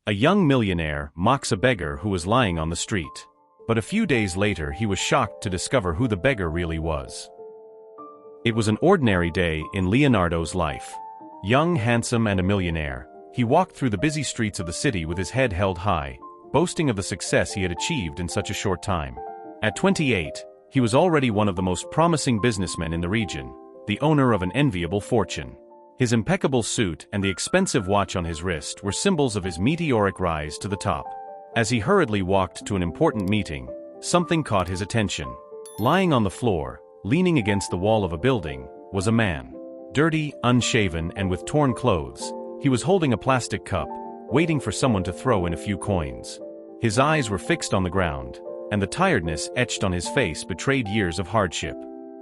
A young millionaire mocks a beggar who was lying on the street. But a few days later he was shocked to discover who the beggar really was. It was an ordinary day in Leonardo's life. Young, handsome, and a millionaire, he walked through the busy streets of the city with his head held high, boasting of the success he had achieved in such a short time. At 28, he was already one of the most promising businessmen in the region, the owner of an enviable fortune. His impeccable suit and the expensive watch on his wrist were symbols of his meteoric rise to the top. As he hurriedly walked to an important meeting, something caught his attention. Lying on the floor, leaning against the wall of a building, was a man. Dirty, unshaven, and with torn clothes, he was holding a plastic cup, waiting for someone to throw in a few coins. His eyes were fixed on the ground, and the tiredness etched on his face betrayed years of hardship.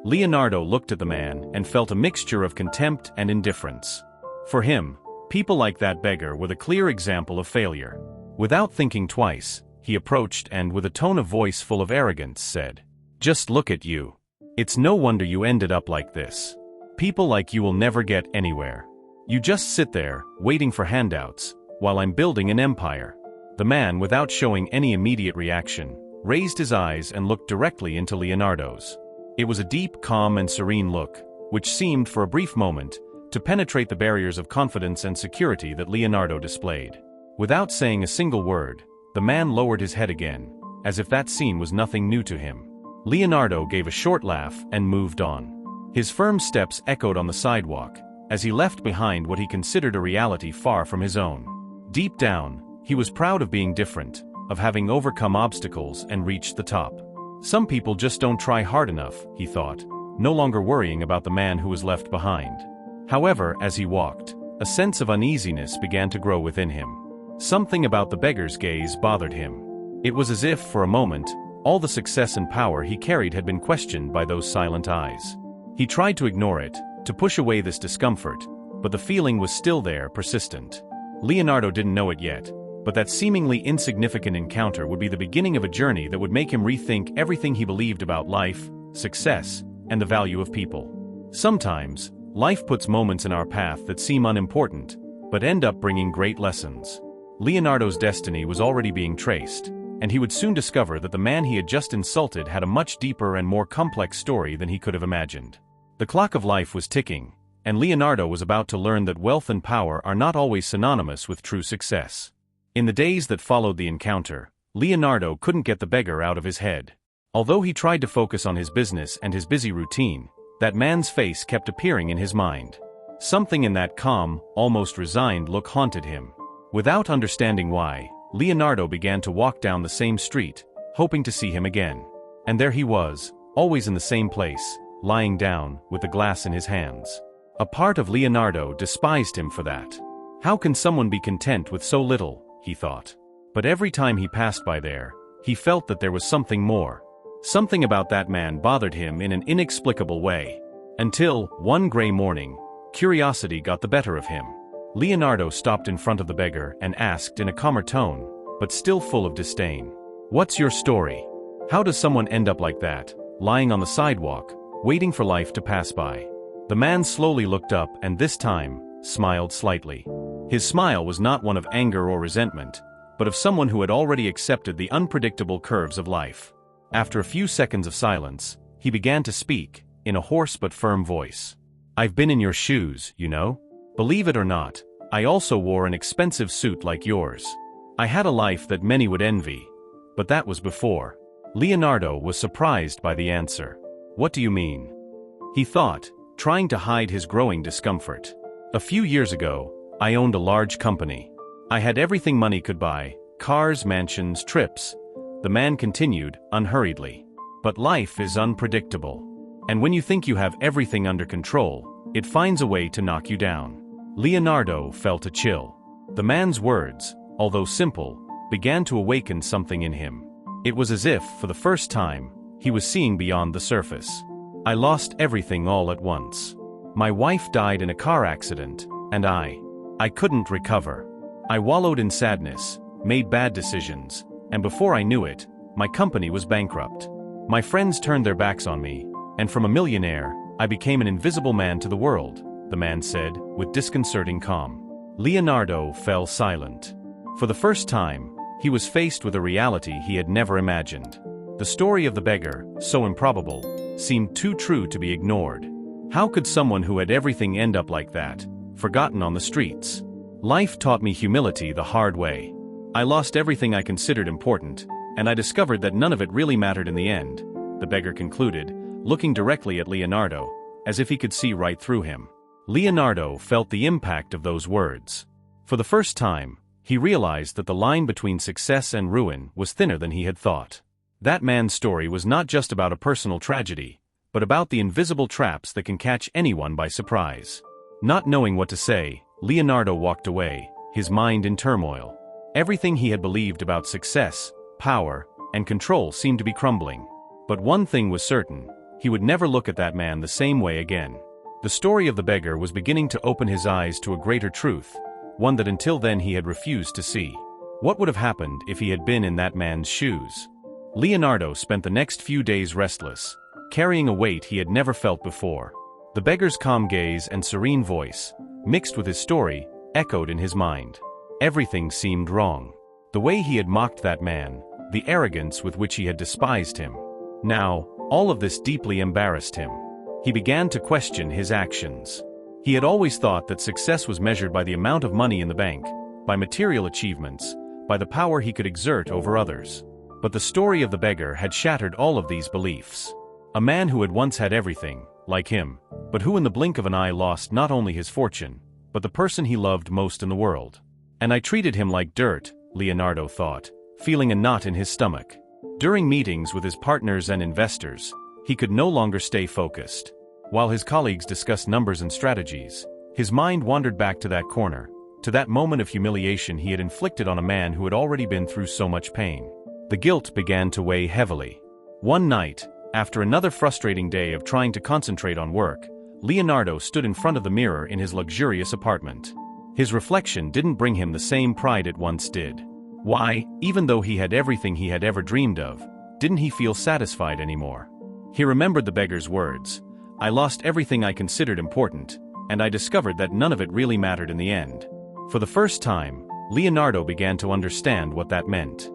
Leonardo looked at the man and felt a mixture of contempt and indifference. For him, people like that beggar were the clear example of failure. Without thinking twice, he approached and, with a tone of voice full of arrogance, said, "Just look at you. It's no wonder you ended up like this. People like you will never get anywhere. You just sit there, waiting for handouts, while I'm building an empire." The man, without showing any immediate reaction, raised his eyes and looked directly into Leonardo's. It was a deep, calm, and serene look, which seemed, for a brief moment, to penetrate the barriers of confidence and security that Leonardo displayed. Without saying a single word, the man lowered his head again, as if that scene was nothing new to him. Leonardo gave a short laugh and moved on. His firm steps echoed on the sidewalk, as he left behind what he considered a reality far from his own. Deep down, he was proud of being different, of having overcome obstacles and reached the top. Some people just don't try hard enough, he thought, no longer worrying about the man who was left behind. However, as he walked, a sense of uneasiness began to grow within him. Something about the beggar's gaze bothered him. It was as if, for a moment, all the success and power he carried had been questioned by those silent eyes. He tried to ignore it, to push away this discomfort, but the feeling was still there, persistent. Leonardo didn't know it yet, but that seemingly insignificant encounter would be the beginning of a journey that would make him rethink everything he believed about life, success, and the value of people. Sometimes, life puts moments in our path that seem unimportant, but end up bringing great lessons. Leonardo's destiny was already being traced, and he would soon discover that the man he had just insulted had a much deeper and more complex story than he could have imagined. The clock of life was ticking, and Leonardo was about to learn that wealth and power are not always synonymous with true success. In the days that followed the encounter, Leonardo couldn't get the beggar out of his head. Although he tried to focus on his business and his busy routine, that man's face kept appearing in his mind. Something in that calm, almost resigned look haunted him. Without understanding why, Leonardo began to walk down the same street, hoping to see him again. And there he was, always in the same place, lying down, with the glass in his hands. A part of Leonardo despised him for that. How can someone be content with so little, he thought. But every time he passed by there, he felt that there was something more. Something about that man bothered him in an inexplicable way. Until, one gray morning, curiosity got the better of him. Leonardo stopped in front of the beggar and asked in a calmer tone, but still full of disdain, "What's your story? How does someone end up like that, lying on the sidewalk, waiting for life to pass by?" The man slowly looked up and this time, smiled slightly. His smile was not one of anger or resentment, but of someone who had already accepted the unpredictable curves of life. After a few seconds of silence, he began to speak, in a hoarse but firm voice. "I've been in your shoes, you know. Believe it or not, I also wore an expensive suit like yours. I had a life that many would envy, but that was before." Leonardo was surprised by the answer. "What do you mean?" he thought, trying to hide his growing discomfort. "A few years ago, I owned a large company. I had everything money could buy, cars, mansions, trips," the man continued, unhurriedly. "But life is unpredictable. And when you think you have everything under control, it finds a way to knock you down." Leonardo felt a chill. The man's words, although simple, began to awaken something in him. It was as if, for the first time, he was seeing beyond the surface. "I lost everything all at once. My wife died in a car accident, and I couldn't recover. I wallowed in sadness, made bad decisions, and before I knew it, my company was bankrupt. My friends turned their backs on me, and from a millionaire, I became an invisible man to the world," the man said, with disconcerting calm. Leonardo fell silent. For the first time, he was faced with a reality he had never imagined. The story of the beggar, so improbable, seemed too true to be ignored. How could someone who had everything end up like that, forgotten on the streets? Life taught me humility the hard way. I lost everything I considered important, and I discovered that none of it really mattered in the end, the beggar concluded, looking directly at Leonardo, as if he could see right through him. Leonardo felt the impact of those words. For the first time, he realized that the line between success and ruin was thinner than he had thought. That man's story was not just about a personal tragedy, but about the invisible traps that can catch anyone by surprise. Not knowing what to say, Leonardo walked away, his mind in turmoil. Everything he had believed about success, power, and control seemed to be crumbling. But one thing was certain, he would never look at that man the same way again. The story of the beggar was beginning to open his eyes to a greater truth, one that until then he had refused to see. What would have happened if he had been in that man's shoes? Leonardo spent the next few days restless, carrying a weight he had never felt before. The beggar's calm gaze and serene voice, mixed with his story, echoed in his mind. Everything seemed wrong. The way he had mocked that man, the arrogance with which he had despised him. Now, all of this deeply embarrassed him. He began to question his actions. He had always thought that success was measured by the amount of money in the bank, by material achievements, by the power he could exert over others. But the story of the beggar had shattered all of these beliefs. A man who had once had everything, like him, but who in the blink of an eye lost not only his fortune, but the person he loved most in the world. And I treated him like dirt, Leonardo thought, feeling a knot in his stomach. During meetings with his partners and investors, he could no longer stay focused. While his colleagues discussed numbers and strategies, his mind wandered back to that corner, to that moment of humiliation he had inflicted on a man who had already been through so much pain. The guilt began to weigh heavily. One night, after another frustrating day of trying to concentrate on work, Leonardo stood in front of the mirror in his luxurious apartment. His reflection didn't bring him the same pride it once did. Why, even though he had everything he had ever dreamed of, didn't he feel satisfied anymore? He remembered the beggar's words, "I lost everything I considered important, and I discovered that none of it really mattered in the end." For the first time, Leonardo began to understand what that meant.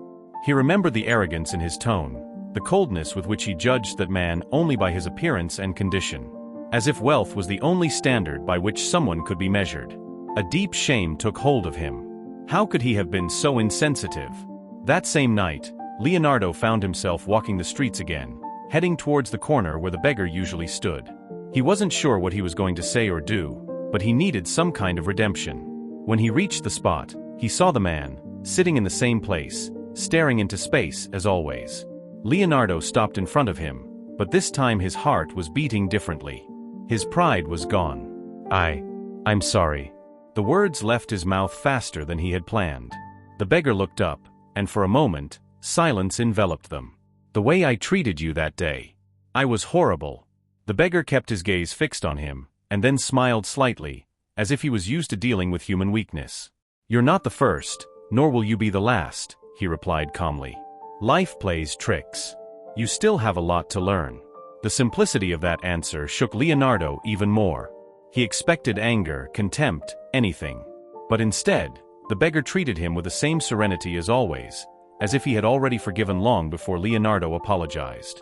He remembered the arrogance in his tone, the coldness with which he judged that man only by his appearance and condition, as if wealth was the only standard by which someone could be measured. A deep shame took hold of him. How could he have been so insensitive? That same night, Leonardo found himself walking the streets again, heading towards the corner where the beggar usually stood. He wasn't sure what he was going to say or do, but he needed some kind of redemption. When he reached the spot, he saw the man, sitting in the same place, staring into space as always. Leonardo stopped in front of him, but this time his heart was beating differently. His pride was gone. I'm sorry." The words left his mouth faster than he had planned. The beggar looked up, and for a moment, silence enveloped them. "The way I treated you that day. I was horrible." The beggar kept his gaze fixed on him, and then smiled slightly, as if he was used to dealing with human weakness. "You're not the first, nor will you be the last," he replied calmly. "Life plays tricks. You still have a lot to learn." The simplicity of that answer shook Leonardo even more. He expected anger, contempt, anything. But instead, the beggar treated him with the same serenity as always, as if he had already forgiven long before Leonardo apologized.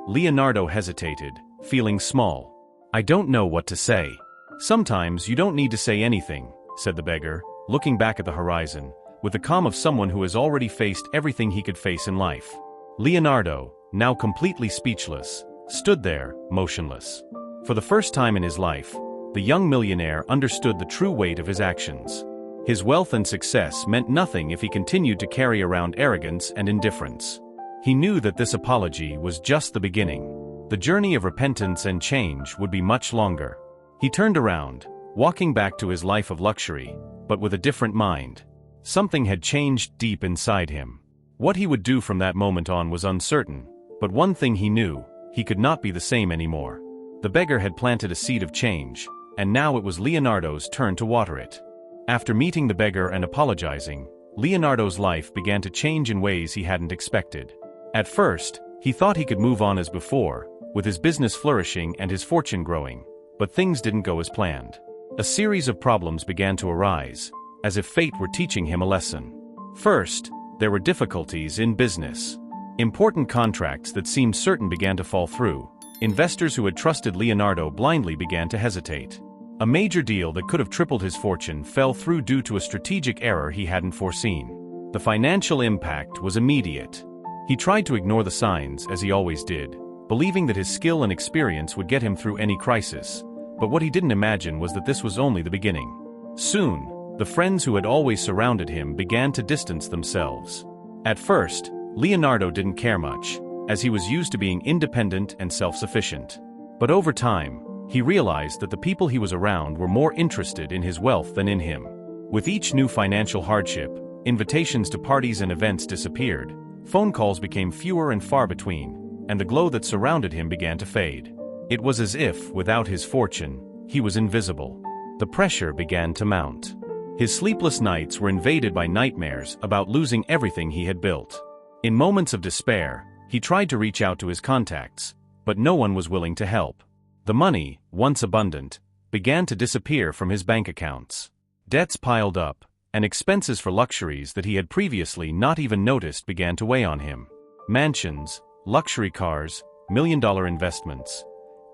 Leonardo hesitated, feeling small. "I don't know what to say." "Sometimes you don't need to say anything," said the beggar, looking back at the horizon, with the calm of someone who has already faced everything he could face in life. Leonardo, now completely speechless, stood there, motionless. For the first time in his life, the young millionaire understood the true weight of his actions. His wealth and success meant nothing if he continued to carry around arrogance and indifference. He knew that this apology was just the beginning. The journey of repentance and change would be much longer. He turned around, walking back to his life of luxury, but with a different mind. Something had changed deep inside him. What he would do from that moment on was uncertain, but one thing he knew, he could not be the same anymore. The beggar had planted a seed of change, and now it was Leonardo's turn to water it. After meeting the beggar and apologizing, Leonardo's life began to change in ways he hadn't expected. At first, he thought he could move on as before, with his business flourishing and his fortune growing, but things didn't go as planned. A series of problems began to arise, as if fate were teaching him a lesson. First, there were difficulties in business. Important contracts that seemed certain began to fall through. Investors who had trusted Leonardo blindly began to hesitate. A major deal that could have tripled his fortune fell through due to a strategic error he hadn't foreseen. The financial impact was immediate. He tried to ignore the signs, as he always did, believing that his skill and experience would get him through any crisis. But what he didn't imagine was that this was only the beginning. Soon, the friends who had always surrounded him began to distance themselves. At first, Leonardo didn't care much, as he was used to being independent and self-sufficient. But over time, he realized that the people he was around were more interested in his wealth than in him. With each new financial hardship, invitations to parties and events disappeared, phone calls became fewer and far between, and the glow that surrounded him began to fade. It was as if, without his fortune, he was invisible. The pressure began to mount. His sleepless nights were invaded by nightmares about losing everything he had built. In moments of despair, he tried to reach out to his contacts, but no one was willing to help. The money, once abundant, began to disappear from his bank accounts. Debts piled up, and expenses for luxuries that he had previously not even noticed began to weigh on him. Mansions, luxury cars, million-dollar investments.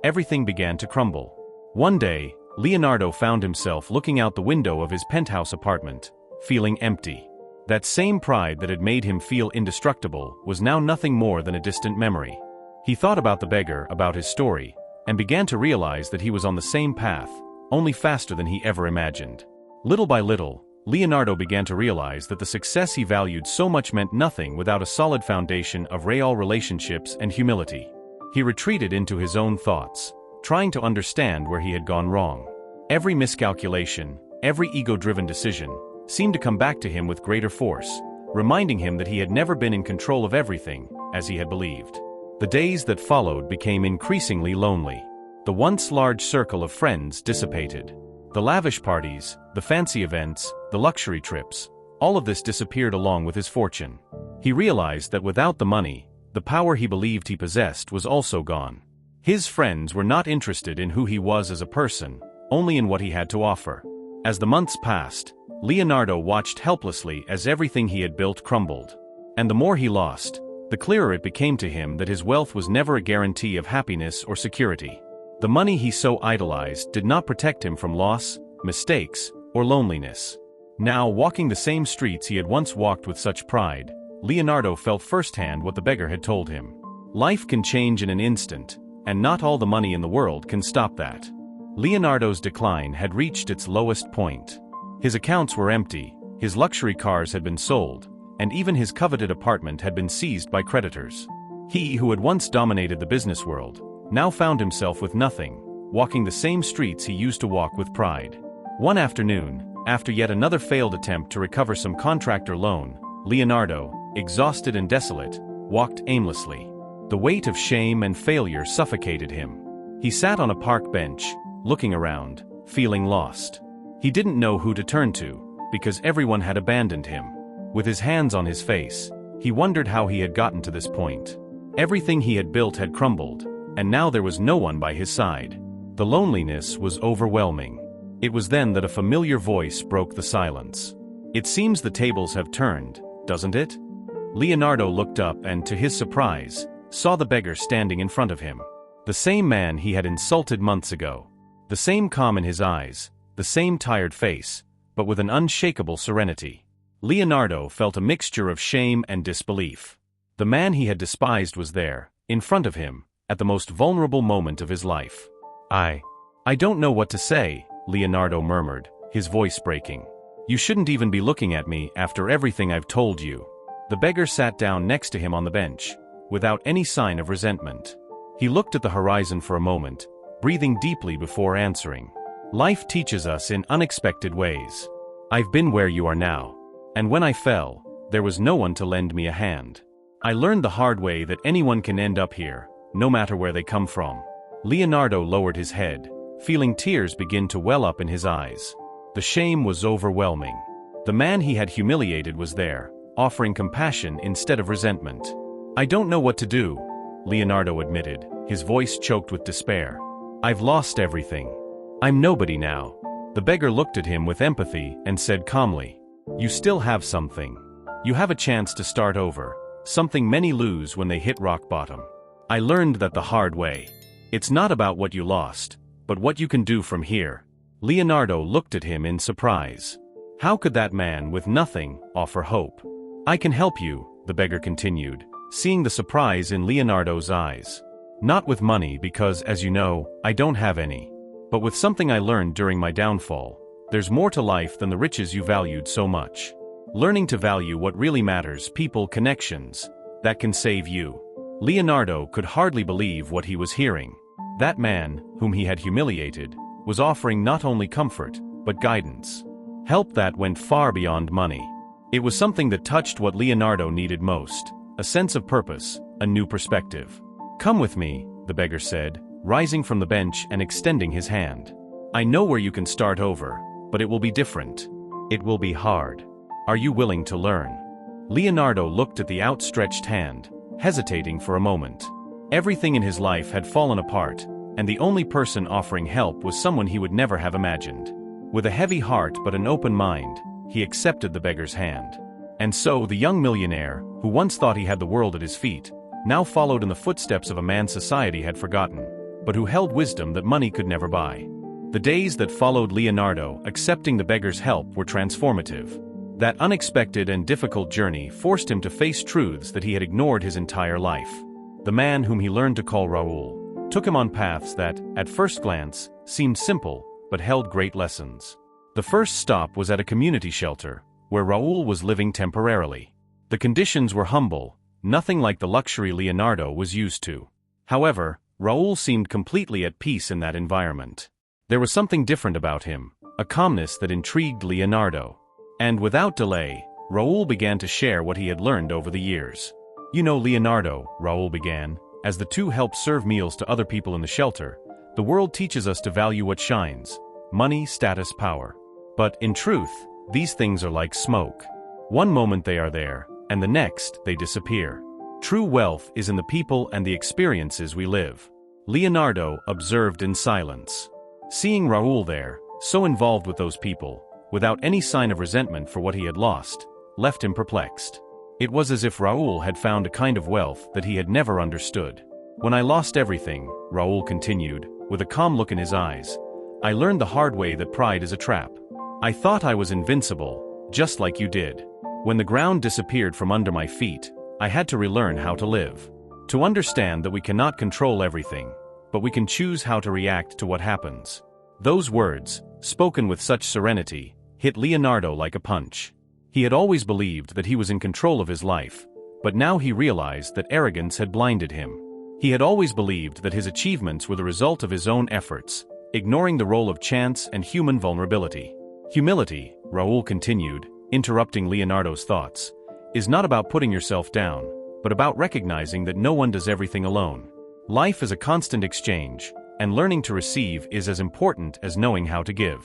Everything began to crumble. One day, Leonardo found himself looking out the window of his penthouse apartment, feeling empty. That same pride that had made him feel indestructible was now nothing more than a distant memory. He thought about the beggar, about his story, and began to realize that he was on the same path, only faster than he ever imagined. Little by little, Leonardo began to realize that the success he valued so much meant nothing without a solid foundation of real relationships and humility. He retreated into his own thoughts, trying to understand where he had gone wrong. Every miscalculation, every ego-driven decision, seemed to come back to him with greater force, reminding him that he had never been in control of everything, as he had believed. The days that followed became increasingly lonely. The once large circle of friends dissipated. The lavish parties, the fancy events, the luxury trips, all of this disappeared along with his fortune. He realized that without the money, the power he believed he possessed was also gone. His friends were not interested in who he was as a person, only in what he had to offer. As the months passed, Leonardo watched helplessly as everything he had built crumbled. And the more he lost, the clearer it became to him that his wealth was never a guarantee of happiness or security. The money he so idolized did not protect him from loss, mistakes, or loneliness. Now, walking the same streets he had once walked with such pride, Leonardo felt firsthand what the beggar had told him. Life can change in an instant, and not all the money in the world can stop that. Leonardo's decline had reached its lowest point. His accounts were empty, his luxury cars had been sold, and even his coveted apartment had been seized by creditors. He, who had once dominated the business world, now found himself with nothing, walking the same streets he used to walk with pride. One afternoon, after yet another failed attempt to recover some contractor loan, Leonardo, exhausted and desolate, walked aimlessly. The weight of shame and failure suffocated him. He sat on a park bench, looking around, feeling lost. He didn't know who to turn to, because everyone had abandoned him. With his hands on his face, he wondered how he had gotten to this point. Everything he had built had crumbled, and now there was no one by his side. The loneliness was overwhelming. It was then that a familiar voice broke the silence. "It seems the tables have turned, doesn't it?" Leonardo looked up and, to his surprise, saw the beggar standing in front of him. The same man he had insulted months ago. The same calm in his eyes, the same tired face, but with an unshakable serenity. Leonardo felt a mixture of shame and disbelief. The man he had despised was there, in front of him, at the most vulnerable moment of his life. I don't know what to say," Leonardo murmured, his voice breaking. "You shouldn't even be looking at me after everything I've told you." The beggar sat down next to him on the bench, without any sign of resentment. He looked at the horizon for a moment, breathing deeply before answering. "Life teaches us in unexpected ways. I've been where you are now. And when I fell, there was no one to lend me a hand. I learned the hard way that anyone can end up here, no matter where they come from." Leonardo lowered his head, feeling tears begin to well up in his eyes. The shame was overwhelming. The man he had humiliated was there, offering compassion instead of resentment. "I don't know what to do," Leonardo admitted, his voice choked with despair. "I've lost everything. I'm nobody now." The beggar looked at him with empathy and said calmly, "You still have something. You have a chance to start over, something many lose when they hit rock bottom. I learned that the hard way. It's not about what you lost, but what you can do from here." Leonardo looked at him in surprise. How could that man with nothing offer hope? "I can help you," the beggar continued, seeing the surprise in Leonardo's eyes. "Not with money because, as you know, I don't have any. But with something I learned during my downfall. There's more to life than the riches you valued so much. Learning to value what really matters, people, connections, that can save you." Leonardo could hardly believe what he was hearing. That man, whom he had humiliated, was offering not only comfort, but guidance. Help that went far beyond money. It was something that touched what Leonardo needed most, a sense of purpose, a new perspective. "Come with me," the beggar said, rising from the bench and extending his hand. "I know where you can start over, but it will be different. It will be hard. Are you willing to learn?" Leonardo looked at the outstretched hand, hesitating for a moment. Everything in his life had fallen apart, and the only person offering help was someone he would never have imagined. With a heavy heart but an open mind, he accepted the beggar's hand. And so the young millionaire, who once thought he had the world at his feet, now followed in the footsteps of a man society had forgotten, but who held wisdom that money could never buy. The days that followed Leonardo accepting the beggar's help were transformative. That unexpected and difficult journey forced him to face truths that he had ignored his entire life. The man whom he learned to call Raoul took him on paths that, at first glance, seemed simple, but held great lessons. The first stop was at a community shelter, where Raoul was living temporarily. The conditions were humble, nothing like the luxury Leonardo was used to. However, Raoul seemed completely at peace in that environment. There was something different about him, a calmness that intrigued Leonardo. And without delay, Raoul began to share what he had learned over the years. "You know, Leonardo," Raoul began, as the two helped serve meals to other people in the shelter, "the world teaches us to value what shines: money, status, power. But, in truth, these things are like smoke. One moment they are there, and the next, they disappear. True wealth is in the people and the experiences we live." Leonardo observed in silence. Seeing Raoul there, so involved with those people, without any sign of resentment for what he had lost, left him perplexed. It was as if Raoul had found a kind of wealth that he had never understood. "When I lost everything," Raoul continued, with a calm look in his eyes, "I learned the hard way that pride is a trap. I thought I was invincible, just like you did. When the ground disappeared from under my feet, I had to relearn how to live. To understand that we cannot control everything, but we can choose how to react to what happens." Those words, spoken with such serenity, hit Leonardo like a punch. He had always believed that he was in control of his life, but now he realized that arrogance had blinded him. He had always believed that his achievements were the result of his own efforts, ignoring the role of chance and human vulnerability. "Humility," Raoul continued, interrupting Leonardo's thoughts, "is not about putting yourself down, but about recognizing that no one does everything alone. Life is a constant exchange, and learning to receive is as important as knowing how to give.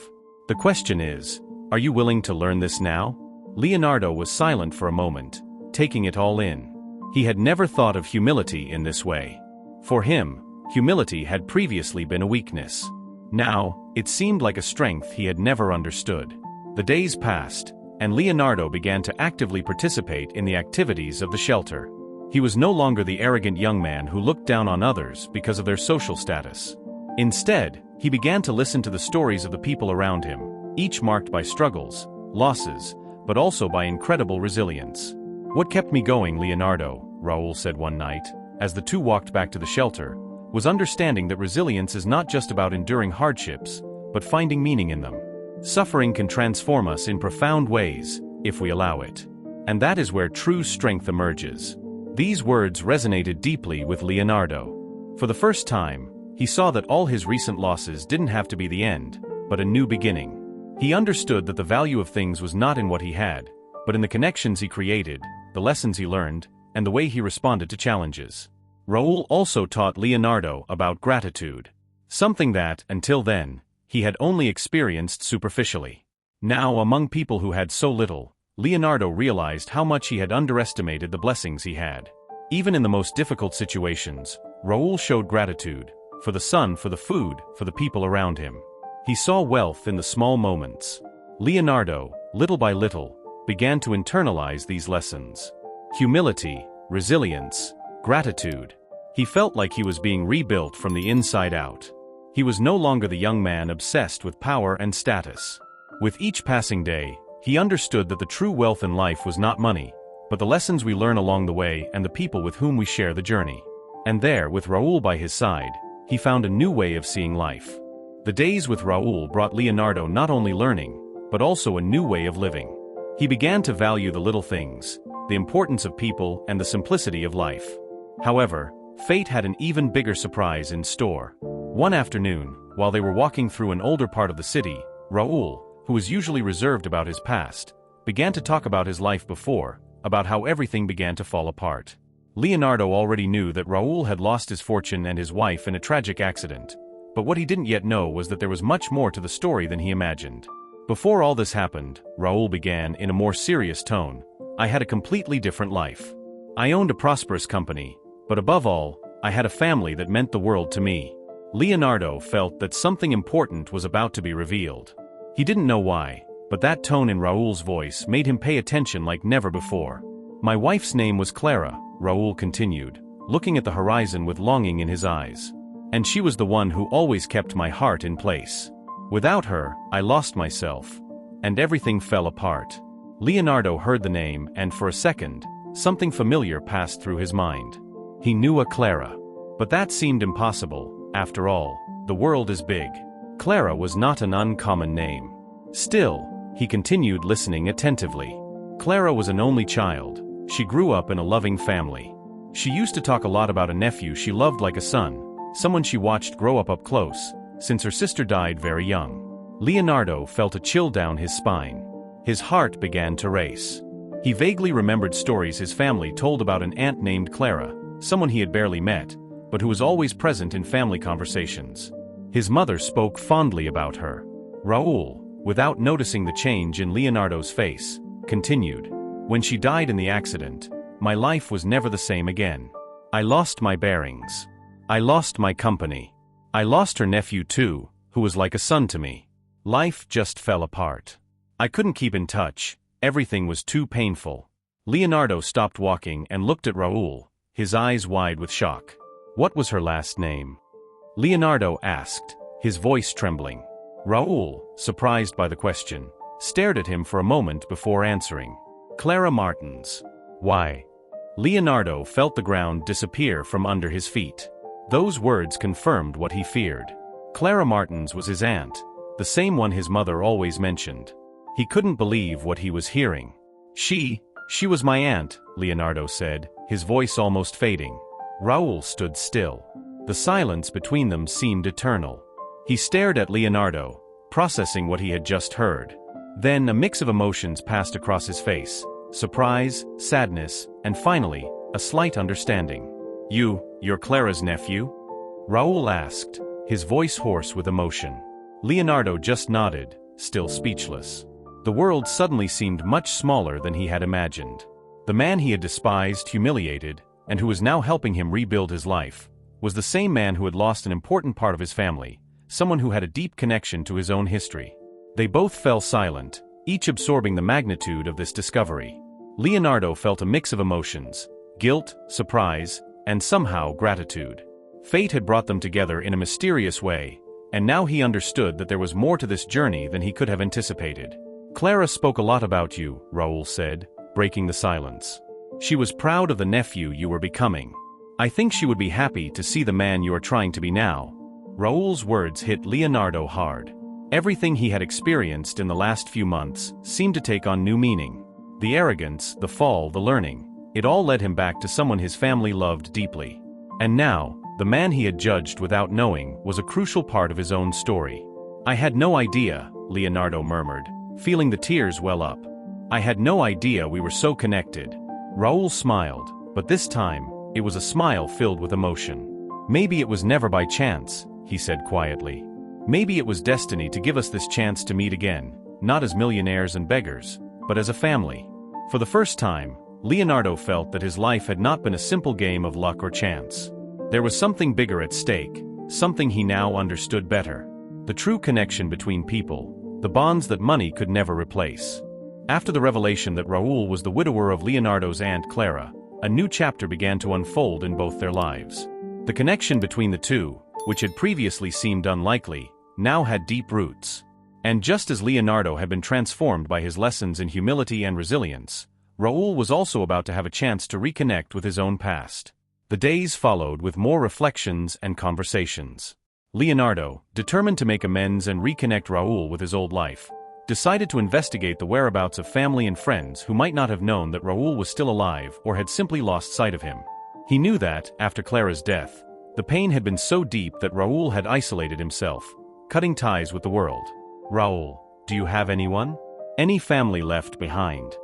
The question is, are you willing to learn this now?" Leonardo was silent for a moment, taking it all in. He had never thought of humility in this way. For him, humility had previously been a weakness. Now, it seemed like a strength he had never understood. The days passed, and Leonardo began to actively participate in the activities of the shelter. He was no longer the arrogant young man who looked down on others because of their social status. Instead, he began to listen to the stories of the people around him, each marked by struggles, losses, but also by incredible resilience. "What kept me going, Leonardo," Raoul said one night, as the two walked back to the shelter, "was understanding that resilience is not just about enduring hardships, but finding meaning in them. Suffering can transform us in profound ways, if we allow it. And that is where true strength emerges." These words resonated deeply with Leonardo. For the first time, he saw that all his recent losses didn't have to be the end, but a new beginning. He understood that the value of things was not in what he had, but in the connections he created, the lessons he learned, and the way he responded to challenges. Raoul also taught Leonardo about gratitude, something that, until then, he had only experienced superficially. Now, among people who had so little, Leonardo realized how much he had underestimated the blessings he had. Even in the most difficult situations, Raoul showed gratitude, for the sun, for the food, for the people around him. He saw wealth in the small moments. Leonardo, little by little, began to internalize these lessons. Humility, resilience, gratitude. He felt like he was being rebuilt from the inside out. He was no longer the young man obsessed with power and status. With each passing day, he understood that the true wealth in life was not money, but the lessons we learn along the way and the people with whom we share the journey. And there, with Raoul by his side, he found a new way of seeing life. The days with Raoul brought Leonardo not only learning, but also a new way of living. He began to value the little things, the importance of people, and the simplicity of life. However, fate had an even bigger surprise in store. One afternoon, while they were walking through an older part of the city, Raoul, who was usually reserved about his past, began to talk about his life before, about how everything began to fall apart. Leonardo already knew that Raoul had lost his fortune and his wife in a tragic accident, but what he didn't yet know was that there was much more to the story than he imagined. Before all this happened, Raoul began in a more serious tone. I had a completely different life. I owned a prosperous company, but above all, I had a family that meant the world to me. Leonardo felt that something important was about to be revealed. He didn't know why, but that tone in Raoul's voice made him pay attention like never before. My wife's name was Clara, Raoul continued, looking at the horizon with longing in his eyes. And she was the one who always kept my heart in place. Without her, I lost myself, and everything fell apart. Leonardo heard the name, and for a second, something familiar passed through his mind. He knew a Clara. But that seemed impossible. After all, the world is big. Clara was not an uncommon name. Still, he continued listening attentively. Clara was an only child. She grew up in a loving family. She used to talk a lot about a nephew she loved like a son, someone she watched grow up close, since her sister died very young. Leonardo felt a chill down his spine. His heart began to race. He vaguely remembered stories his family told about an aunt named Clara, someone he had barely met, but who was always present in family conversations. His mother spoke fondly about her. Raoul, without noticing the change in Leonardo's face, continued. When she died in the accident, my life was never the same again. I lost my bearings. I lost my company. I lost her nephew too, who was like a son to me. Life just fell apart. I couldn't keep in touch. Everything was too painful. Leonardo stopped walking and looked at Raoul, his eyes wide with shock. What was her last name? Leonardo asked, his voice trembling. Raoul, surprised by the question, stared at him for a moment before answering. Clara Martins. Why? Leonardo felt the ground disappear from under his feet. Those words confirmed what he feared. Clara Martins was his aunt, the same one his mother always mentioned. He couldn't believe what he was hearing. She was my aunt, Leonardo said, his voice almost fading. Raoul stood still. The silence between them seemed eternal. He stared at Leonardo, processing what he had just heard. Then a mix of emotions passed across his face: surprise, sadness, and finally, a slight understanding. You're Clara's nephew? Raoul asked, his voice hoarse with emotion. Leonardo just nodded, still speechless. The world suddenly seemed much smaller than he had imagined. The man he had despised, humiliated, and who was now helping him rebuild his life, was the same man who had lost an important part of his family, someone who had a deep connection to his own history. They both fell silent, each absorbing the magnitude of this discovery. Leonardo felt a mix of emotions: guilt, surprise, and somehow gratitude. Fate had brought them together in a mysterious way, and now he understood that there was more to this journey than he could have anticipated. Clara spoke a lot about you, Raoul said, breaking the silence. She was proud of the nephew you were becoming. I think she would be happy to see the man you are trying to be now. Raoul's words hit Leonardo hard. Everything he had experienced in the last few months seemed to take on new meaning. The arrogance, the fall, the learning, it all led him back to someone his family loved deeply. And now, the man he had judged without knowing was a crucial part of his own story. I had no idea, Leonardo murmured, feeling the tears well up. I had no idea we were so connected. Raoul smiled, but this time, it was a smile filled with emotion. Maybe it was never by chance, he said quietly. Maybe it was destiny to give us this chance to meet again, not as millionaires and beggars, but as a family. For the first time, Leonardo felt that his life had not been a simple game of luck or chance. There was something bigger at stake, something he now understood better. the true connection between people, the bonds that money could never replace. After the revelation that Raoul was the widower of Leonardo's aunt Clara, a new chapter began to unfold in both their lives. The connection between the two, which had previously seemed unlikely, now had deep roots. And just as Leonardo had been transformed by his lessons in humility and resilience, Raoul was also about to have a chance to reconnect with his own past. The days followed with more reflections and conversations. Leonardo, determined to make amends and reconnect Raoul with his old life, decided to investigate the whereabouts of family and friends who might not have known that Raoul was still alive or had simply lost sight of him. He knew that, after Clara's death, the pain had been so deep that Raoul had isolated himself, cutting ties with the world. "Raoul, do you have anyone? Any family left behind?"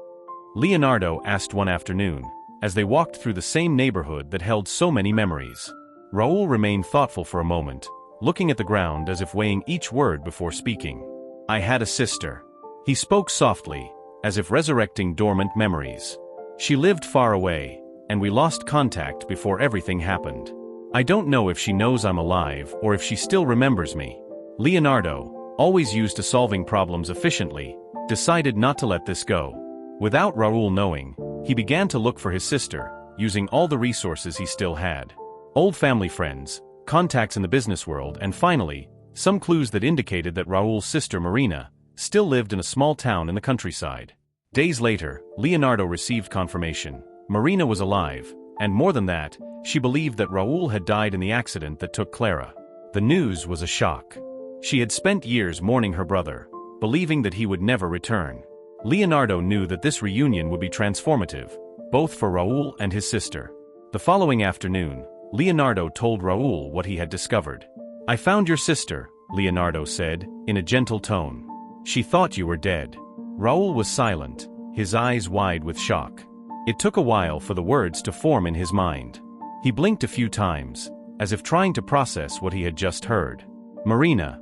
Leonardo asked one afternoon, as they walked through the same neighborhood that held so many memories. Raoul remained thoughtful for a moment, looking at the ground as if weighing each word before speaking. "I had a sister." He spoke softly, as if resurrecting dormant memories. "She lived far away, and we lost contact before everything happened. I don't know if she knows I'm alive or if she still remembers me." Leonardo, always used to solving problems efficiently, decided not to let this go. Without Raoul knowing, he began to look for his sister, using all the resources he still had. Old family friends, contacts in the business world, and finally, some clues that indicated that Raoul's sister Marina still lived in a small town in the countryside. Days later, Leonardo received confirmation. Marina was alive, and more than that, she believed that Raoul had died in the accident that took Clara. The news was a shock. She had spent years mourning her brother, believing that he would never return. Leonardo knew that this reunion would be transformative, both for Raoul and his sister. The following afternoon, Leonardo told Raoul what he had discovered. "I found your sister," Leonardo said, in a gentle tone. "She thought you were dead." Raoul was silent, his eyes wide with shock. It took a while for the words to form in his mind. He blinked a few times, as if trying to process what he had just heard. "Marina,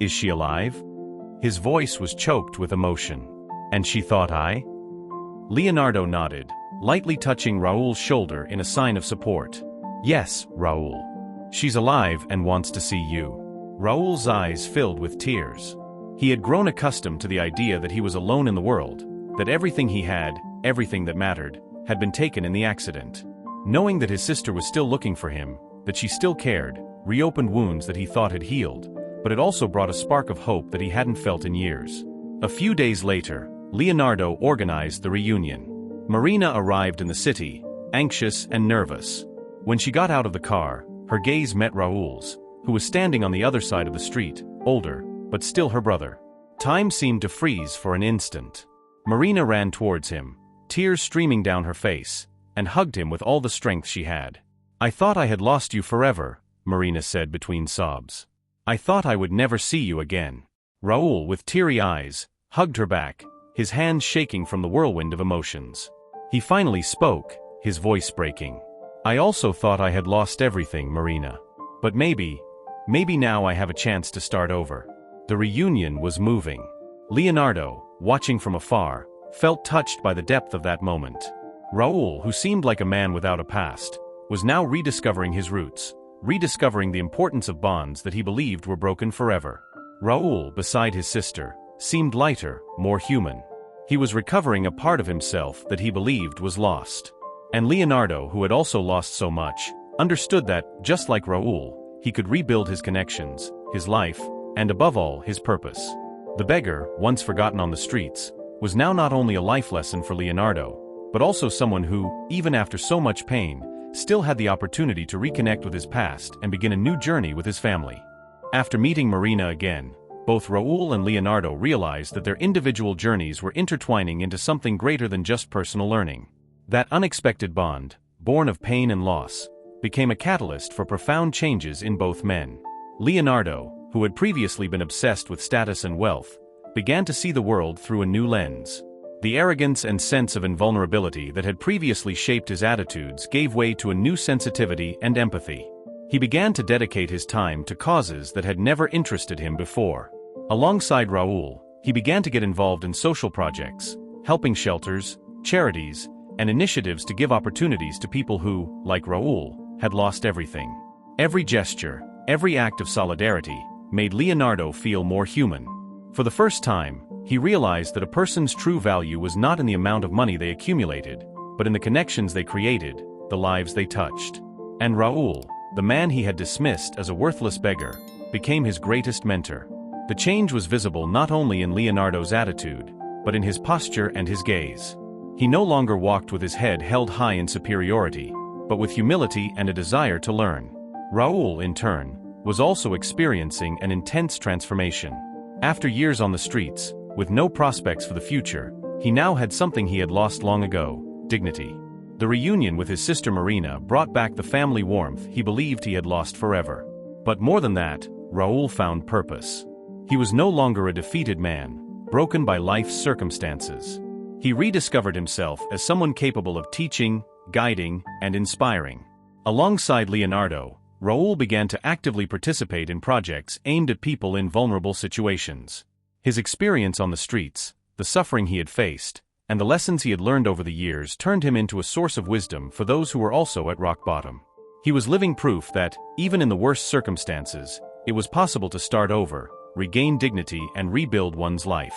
is she alive?" His voice was choked with emotion. "And she thought I?" Leonardo nodded, lightly touching Raoul's shoulder in a sign of support. "Yes, Raoul. She's alive and wants to see you." Raoul's eyes filled with tears. He had grown accustomed to the idea that he was alone in the world, that everything he had, everything that mattered, had been taken in the accident. Knowing that his sister was still looking for him, that she still cared, reopened wounds that he thought had healed, but it also brought a spark of hope that he hadn't felt in years. A few days later, Leonardo organized the reunion. Marina arrived in the city, anxious and nervous. When she got out of the car, her gaze met Raoul's, who was standing on the other side of the street, older, but still her brother. Time seemed to freeze for an instant. Marina ran towards him, tears streaming down her face, and hugged him with all the strength she had. "I thought I had lost you forever," Marina said between sobs. "I thought I would never see you again." Raoul, with teary eyes, hugged her back, his hands shaking from the whirlwind of emotions. He finally spoke, his voice breaking. "I also thought I had lost everything, Marina. But maybe now I have a chance to start over." The reunion was moving. Leonardo, watching from afar, felt touched by the depth of that moment. Raoul, who seemed like a man without a past, was now rediscovering his roots, rediscovering the importance of bonds that he believed were broken forever. Raoul, beside his sister, seemed lighter, more human. He was recovering a part of himself that he believed was lost. And Leonardo, who had also lost so much, understood that, just like Raoul, he could rebuild his connections, his life, and above all, his purpose. The beggar, once forgotten on the streets, was now not only a life lesson for Leonardo, but also someone who, even after so much pain, still had the opportunity to reconnect with his past and begin a new journey with his family. After meeting Marina again, both Raoul and Leonardo realized that their individual journeys were intertwining into something greater than just personal learning. That unexpected bond, born of pain and loss, became a catalyst for profound changes in both men. Leonardo, who had previously been obsessed with status and wealth, began to see the world through a new lens. The arrogance and sense of invulnerability that had previously shaped his attitudes gave way to a new sensitivity and empathy. He began to dedicate his time to causes that had never interested him before. Alongside Raoul, he began to get involved in social projects, helping shelters, charities, and initiatives to give opportunities to people who, like Raoul, had lost everything. Every gesture, every act of solidarity, made Leonardo feel more human. For the first time, he realized that a person's true value was not in the amount of money they accumulated, but in the connections they created, the lives they touched. And Raoul, the man he had dismissed as a worthless beggar, became his greatest mentor. The change was visible not only in Leonardo's attitude, but in his posture and his gaze. He no longer walked with his head held high in superiority, but with humility and a desire to learn. Raoul, in turn, was also experiencing an intense transformation. After years on the streets, with no prospects for the future, he now had something he had lost long ago: dignity. The reunion with his sister Marina brought back the family warmth he believed he had lost forever. But more than that, Raoul found purpose. He was no longer a defeated man, broken by life's circumstances. He rediscovered himself as someone capable of teaching, guiding, and inspiring. Alongside Leonardo, Raoul began to actively participate in projects aimed at people in vulnerable situations. His experience on the streets, the suffering he had faced, and the lessons he had learned over the years turned him into a source of wisdom for those who were also at rock bottom. He was living proof that, even in the worst circumstances, it was possible to start over, regain dignity, and rebuild one's life.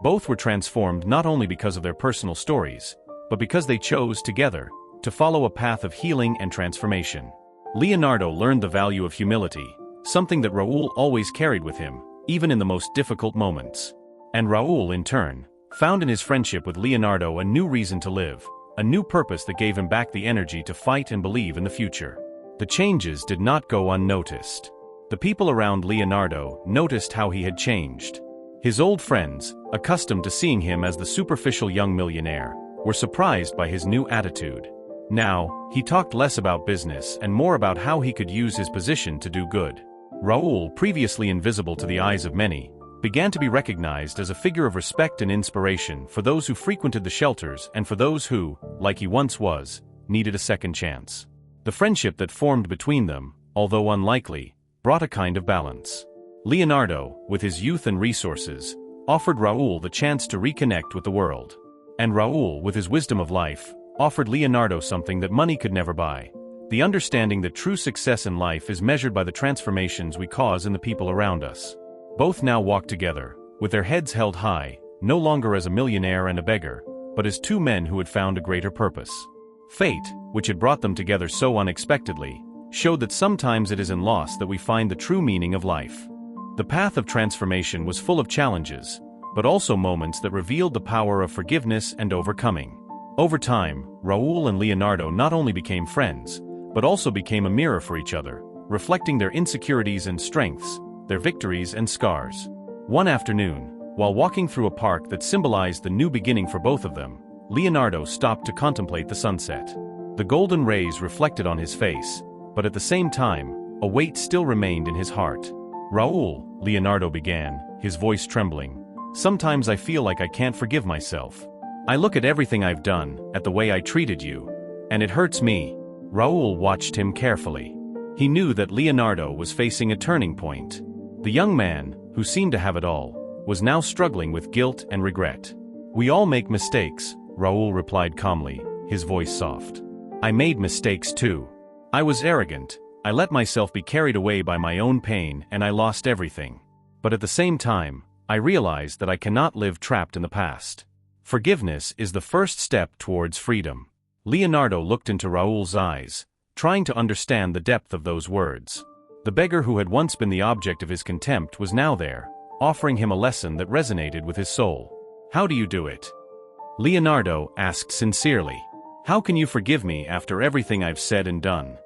Both were transformed not only because of their personal stories, but because they chose, together, to follow a path of healing and transformation. Leonardo learned the value of humility, something that Raoul always carried with him, even in the most difficult moments. And Raoul, in turn, found in his friendship with Leonardo a new reason to live, a new purpose that gave him back the energy to fight and believe in the future. The changes did not go unnoticed. The people around Leonardo noticed how he had changed. His old friends, accustomed to seeing him as the superficial young millionaire, were surprised by his new attitude. Now, he talked less about business and more about how he could use his position to do good. Raoul, previously invisible to the eyes of many, began to be recognized as a figure of respect and inspiration for those who frequented the shelters and for those who, like he once was, needed a second chance. The friendship that formed between them, although unlikely, brought a kind of balance. Leonardo, with his youth and resources, offered Raoul the chance to reconnect with the world. And Raoul, with his wisdom of life, offered Leonardo something that money could never buy: the understanding that true success in life is measured by the transformations we cause in the people around us. Both now walked together, with their heads held high, no longer as a millionaire and a beggar, but as two men who had found a greater purpose. Fate, which had brought them together so unexpectedly, showed that sometimes it is in loss that we find the true meaning of life. The path of transformation was full of challenges, but also moments that revealed the power of forgiveness and overcoming. Over time, Raoul and Leonardo not only became friends, but also became a mirror for each other, reflecting their insecurities and strengths, their victories and scars. One afternoon, while walking through a park that symbolized the new beginning for both of them, Leonardo stopped to contemplate the sunset. The golden rays reflected on his face, but at the same time, a weight still remained in his heart. "Raoul," Leonardo began, his voice trembling, "sometimes I feel like I can't forgive myself. I look at everything I've done, at the way I treated you, and it hurts me." Raoul watched him carefully. He knew that Leonardo was facing a turning point. The young man, who seemed to have it all, was now struggling with guilt and regret. "We all make mistakes," Raoul replied calmly, his voice soft. "I made mistakes too. I was arrogant, I let myself be carried away by my own pain, and I lost everything. But at the same time, I realized that I cannot live trapped in the past. Forgiveness is the first step towards freedom." Leonardo looked into Raoul's eyes, trying to understand the depth of those words. The beggar who had once been the object of his contempt was now there, offering him a lesson that resonated with his soul. "How do you do it?" Leonardo asked sincerely. "How can you forgive me after everything I've said and done?"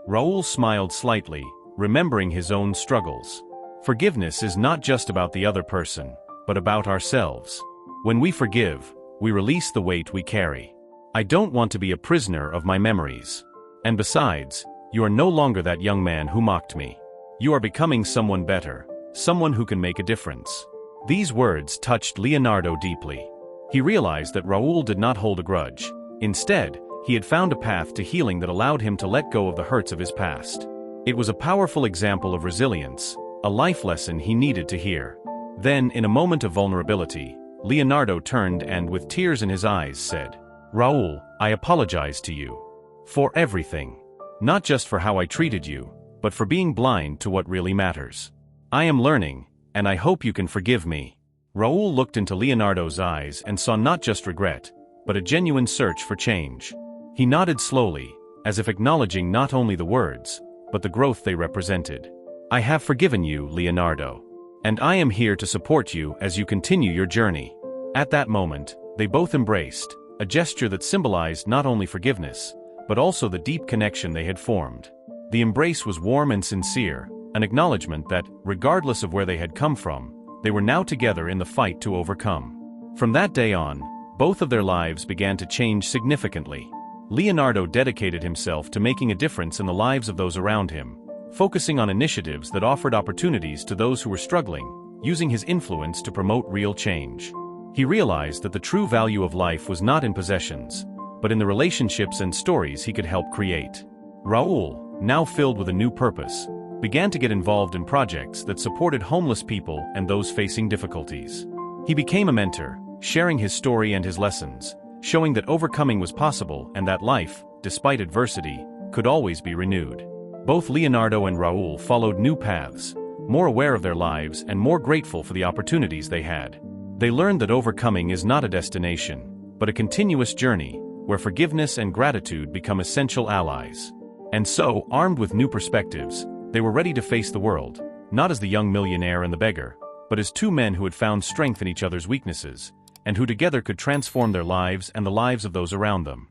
Raoul smiled slightly, remembering his own struggles. "Forgiveness is not just about the other person, but about ourselves. When we forgive, we release the weight we carry. I don't want to be a prisoner of my memories. And besides, you are no longer that young man who mocked me. You are becoming someone better, someone who can make a difference." These words touched Leonardo deeply. He realized that Raoul did not hold a grudge. Instead, he had found a path to healing that allowed him to let go of the hurts of his past. It was a powerful example of resilience, a life lesson he needed to hear. Then, in a moment of vulnerability, Leonardo turned and, with tears in his eyes, said, "Raoul, I apologize to you. For everything. Not just for how I treated you, but for being blind to what really matters. I am learning, and I hope you can forgive me. Raoul looked into Leonardo's eyes and saw not just regret, but a genuine search for change. He nodded slowly, as if acknowledging not only the words, but the growth they represented. I have forgiven you, Leonardo. And I am here to support you as you continue your journey. At that moment, they both embraced, a gesture that symbolized not only forgiveness, but also the deep connection they had formed. The embrace was warm and sincere, an acknowledgement that, regardless of where they had come from, they were now together in the fight to overcome. From that day on, both of their lives began to change significantly. Leonardo dedicated himself to making a difference in the lives of those around him, focusing on initiatives that offered opportunities to those who were struggling, using his influence to promote real change. He realized that the true value of life was not in possessions, but in the relationships and stories he could help create. Raoul, now filled with a new purpose, began to get involved in projects that supported homeless people and those facing difficulties. He became a mentor, sharing his story and his lessons, showing that overcoming was possible and that life, despite adversity, could always be renewed. Both Leonardo and Raoul followed new paths, more aware of their lives and more grateful for the opportunities they had. They learned that overcoming is not a destination, but a continuous journey, where forgiveness and gratitude become essential allies. And so, armed with new perspectives, they were ready to face the world, not as the young millionaire and the beggar, but as two men who had found strength in each other's weaknesses, and who together could transform their lives and the lives of those around them.